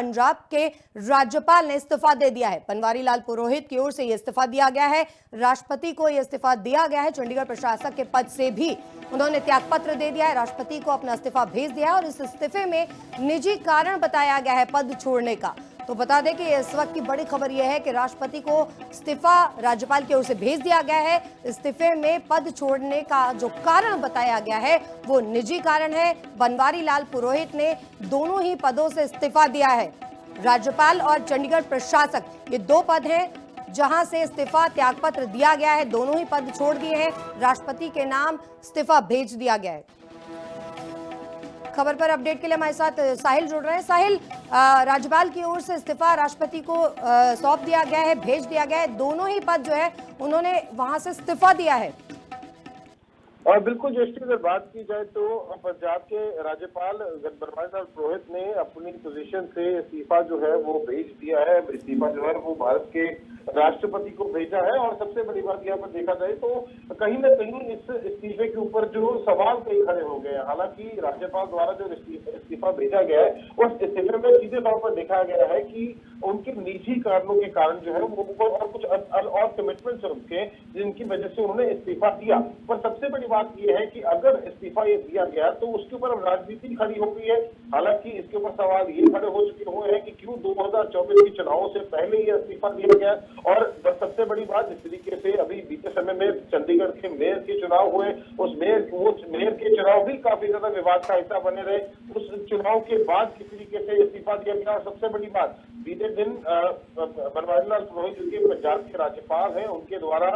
पंजाब के राज्यपाल ने इस्तीफा दे दिया है। बनवारी लाल पुरोहित की ओर से यह इस्तीफा दिया गया है। राष्ट्रपति को यह इस्तीफा दिया गया है। चंडीगढ़ प्रशासक के पद से भी उन्होंने त्यागपत्र दे दिया है। राष्ट्रपति को अपना इस्तीफा भेज दिया है और इस इस्तीफे में निजी कारण बताया गया है पद छोड़ने का। तो बता दें कि इस वक्त की बड़ी खबर यह है कि राष्ट्रपति को इस्तीफा राज्यपाल की ओर से भेज दिया गया है। इस्तीफे में पद छोड़ने का जो कारण बताया गया है वो निजी कारण है। बनवारी लाल पुरोहित ने दोनों ही पदों से इस्तीफा दिया है। राज्यपाल और चंडीगढ़ प्रशासक, ये दो पद हैं जहां से इस्तीफा त्यागपत्र दिया गया है। दोनों ही पद छोड़ दिए हैं। राष्ट्रपति के नाम इस्तीफा भेज दिया गया है। खबर पर अपडेट के लिए हमारे साथ साहिल जुड़ रहे हैं। साहिल, राज्यपाल की ओर से इस्तीफा राष्ट्रपति को सौंप दिया गया है, भेज दिया गया है। दोनों ही पद जो है उन्होंने वहां से इस्तीफा दिया है। और बिल्कुल जयश्री, अगर बात की जाए तो पंजाब के राज्यपाल बनवारी लाल पुरोहित ने अपनी पोजीशन से इस्तीफा जो है वो भेज दिया है। इस्तीफा जो है वो भारत के राष्ट्रपति को भेजा है। और सबसे बड़ी बात यहाँ पर देखा जाए तो कहीं ना कहीं इस इस्तीफे के ऊपर जो सवाल कई खड़े हो गए हैं। हालांकि राज्यपाल द्वारा जो इस्तीफा भेजा गया है उस इस्तीफे में सीधे तौर पर देखा गया है कि उनके निजी कारणों के कारण जो है वो और कुछ और कमिटमेंट्स है उनके, जिनकी वजह से उन्होंने इस्तीफा दिया। पर सबसे बड़ी बात यह है कि अगर इस्तीफा ये दिया गया तो उसके ऊपर अब राजनीति खड़ी हो गई है। हालांकि इसके ऊपर सवाल ये खड़े हो चुके हुए हैं कि क्यों 2024 के चुनावों से पहले ये इस्तीफा दिया गया। और सबसे बड़ी बात, जिस तरीके से अभी बीते समय में चंडीगढ़ के मेयर के चुनाव हुए, उस मेयर के चुनाव भी काफी ज्यादा विवाद का हिस्सा बने रहे। उस चुनाव के बाद किस तरीके से इस्तीफा दिया गया। और सबसे बड़ी बात, बीते दिन बनवारी लाल पुरोहित जो कि पंजाब के राज्यपाल हैं, उनके द्वारा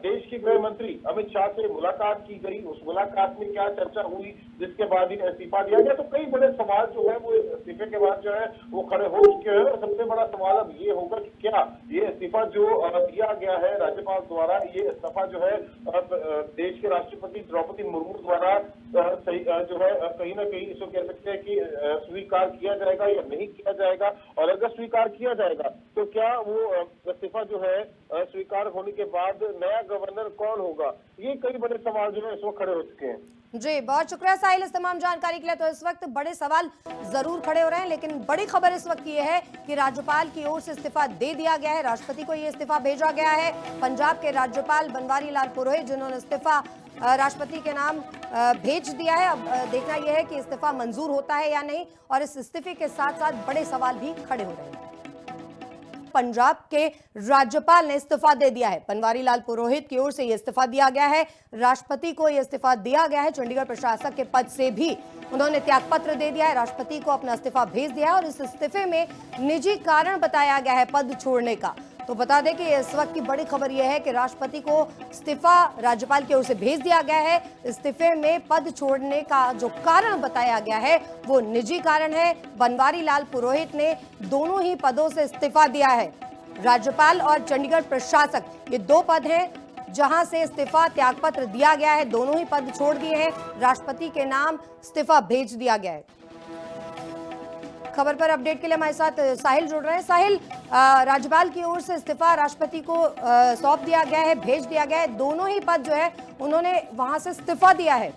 देश के गृह मंत्री अमित शाह से मुलाकात की गई। उस मुलाकात में क्या चर्चा हुई जिसके बाद ही इस्तीफा दिया गया। तो कई बड़े सवाल जो है वो इस्तीफे के बाद जो है वो खड़े हो चुके हैं। और सबसे बड़ा सवाल अब ये होगा कि क्या ये इस्तीफा जो दिया गया है राज्यपाल द्वारा, ये इस्तीफा जो है देश के राष्ट्रपति द्रौपदी मुर्मू द्वारा जो है कहीं ना कहीं इसको कह सकते हैं कि स्वीकार किया जाएगा या नहीं किया जाएगा। और अगर स्वीकार किया जाएगा तो क्या वो इस्तीफा जो है स्वीकार होने के बाद नया गवर्नर कौन होगा। ये कई बड़े सवाल जो है इस वक्त खड़े हो चुके हैं। जी, बहुत शुक्रिया साहिल इस तमाम जानकारी के लिए। तो इस वक्त बड़े सवाल जरूर खड़े हो रहे हैं, लेकिन बड़ी खबर इस वक्त ये है कि राज्यपाल की ओर से इस्तीफा दे दिया गया है। राष्ट्रपति को ये इस्तीफा भेजा गया है। पंजाब के राज्यपाल बनवारी लाल पुरोहित जिन्होंने इस्तीफा राष्ट्रपति के नाम भेज दिया है। अब देखना यह है कि इस्तीफा मंजूर होता है या नहीं। और इस इस्तीफे के साथ साथ बड़े सवाल भी खड़े हो रहे हैं। पंजाब के राज्यपाल ने इस्तीफा दे दिया है। बनवारी लाल पुरोहित की ओर से यह इस्तीफा दिया गया है। राष्ट्रपति को यह इस्तीफा दिया गया है। चंडीगढ़ प्रशासक के पद से भी उन्होंने त्यागपत्र दे दिया है। राष्ट्रपति को अपना इस्तीफा भेज दिया है और इस इस्तीफे में निजी कारण बताया गया है पद छोड़ने का। तो बता दें कि इस वक्त की बड़ी खबर यह है कि राष्ट्रपति को इस्तीफा राज्यपाल की ओर से भेज दिया गया है। इस्तीफे में पद छोड़ने का जो कारण बताया गया है वो निजी कारण है। बनवारी लाल पुरोहित ने दोनों ही पदों से इस्तीफा दिया है। राज्यपाल और चंडीगढ़ प्रशासक, ये दो पद हैं जहां से इस्तीफा त्यागपत्र दिया गया है। दोनों ही पद छोड़ दिए हैं। राष्ट्रपति के नाम इस्तीफा भेज दिया गया है। खबर पर अपडेट के लिए हमारे साथ साहिल जुड़ रहे हैं। साहिल, राज्यपाल की ओर से इस्तीफा राष्ट्रपति को सौंप दिया गया है, भेज दिया गया है। दोनों ही पद जो है उन्होंने वहां से इस्तीफा दिया है।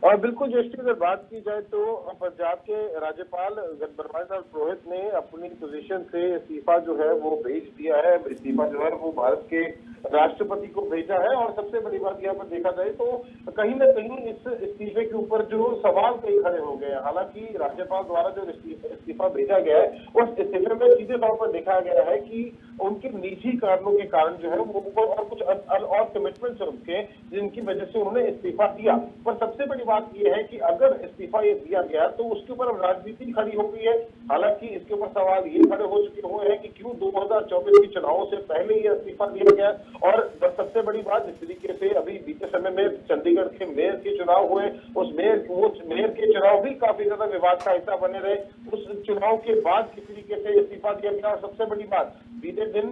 और बिल्कुल जयश्री, अगर बात की जाए तो पंजाब के राज्यपाल बनवारी लाल पुरोहित ने अपनी पोजीशन से इस्तीफा जो है वो भेज दिया है। इस्तीफा जो है वो भारत के राष्ट्रपति को भेजा है। और सबसे बड़ी बात यहाँ पर देखा जाए तो कहीं ना कहीं इस इस्तीफे के ऊपर जो सवाल कई खड़े हो गए हैं। हालांकि राज्यपाल द्वारा जो इस्तीफा भेजा गया है उस इस्तीफे में सीधे तौर पर देखा गया है कि उनके निजी कारणों के कारण जो है वो और कुछ और कमिटमेंट्स है उनके, जिनकी वजह से उन्होंने इस्तीफा दिया। पर सबसे बड़ी बात यह है कि अगर इस्तीफा ये दिया गया तो उसके ऊपर अब राजनीति खड़ी हो गई है। हालांकि इसके ऊपर सवाल ये खड़े हो चुके हुए हैं कि क्यों 2024 के चुनावों से पहले ये इस्तीफा दिया गया। और सबसे बड़ी बात, जिस तरीके से अभी बीते समय में चंडीगढ़ के मेयर के चुनाव हुए, उस मेयर के चुनाव भी काफी ज्यादा विवाद का हिस्सा बने रहे। उस चुनाव के बाद किस तरीके से इस्तीफा दिया गया। और सबसे बड़ी बात, बीते दिन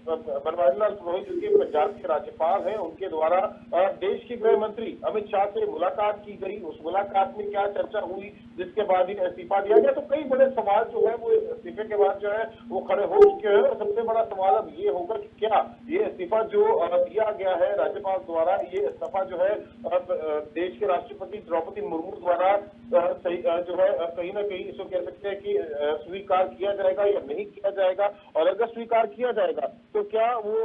बनवारी लाल पुरोहित जो कि पंजाब के राज्यपाल हैं, उनके द्वारा देश के गृह मंत्री अमित शाह से मुलाकात की गई। उस मुलाकात में क्या चर्चा हुई जिसके बाद ही इस्तीफा दिया गया। तो कई बड़े सवाल जो है वो इस्तीफे के बाद जो है वो खड़े हो चुके हैं। और सबसे बड़ा सवाल अब ये होगा कि क्या ये इस्तीफा जो दिया गया है राज्यपाल द्वारा, ये इस्तीफा जो है देश के राष्ट्रपति द्रौपदी मुर्मू द्वारा जो है कहीं ना कहीं इसको कह सकते हैं कि स्वीकार किया जाएगा या नहीं किया जाएगा। और अगर स्वीकार किया जाएगा तो क्या वो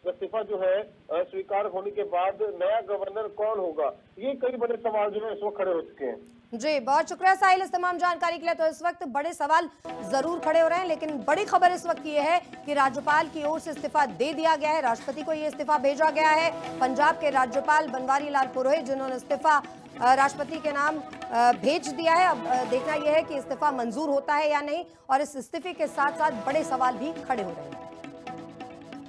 इस्तीफा जो है स्वीकार होने के बाद नया गवर्नर कौन होगा, ये कई बड़े सवाल जो है इस वक्त खड़े हो चुके हैं। जी, बहुत शुक्रिया साहिल इस तमाम जानकारी के लिए। तो इस वक्त बड़े सवाल जरूर खड़े हो रहे हैं, लेकिन बड़ी खबर इस वक्त ये है कि राज्यपाल की ओर से इस्तीफा दे दिया गया है, राष्ट्रपति को ये इस्तीफा भेजा गया है। पंजाब के राज्यपाल बनवारी लाल पुरोहित जिन्होंने इस्तीफा राष्ट्रपति के नाम भेज दिया है। अब देखना यह है कि इस्तीफा मंजूर होता है या नहीं, और इस इस्तीफे के साथ साथ बड़े सवाल भी खड़े हो रहे हैं।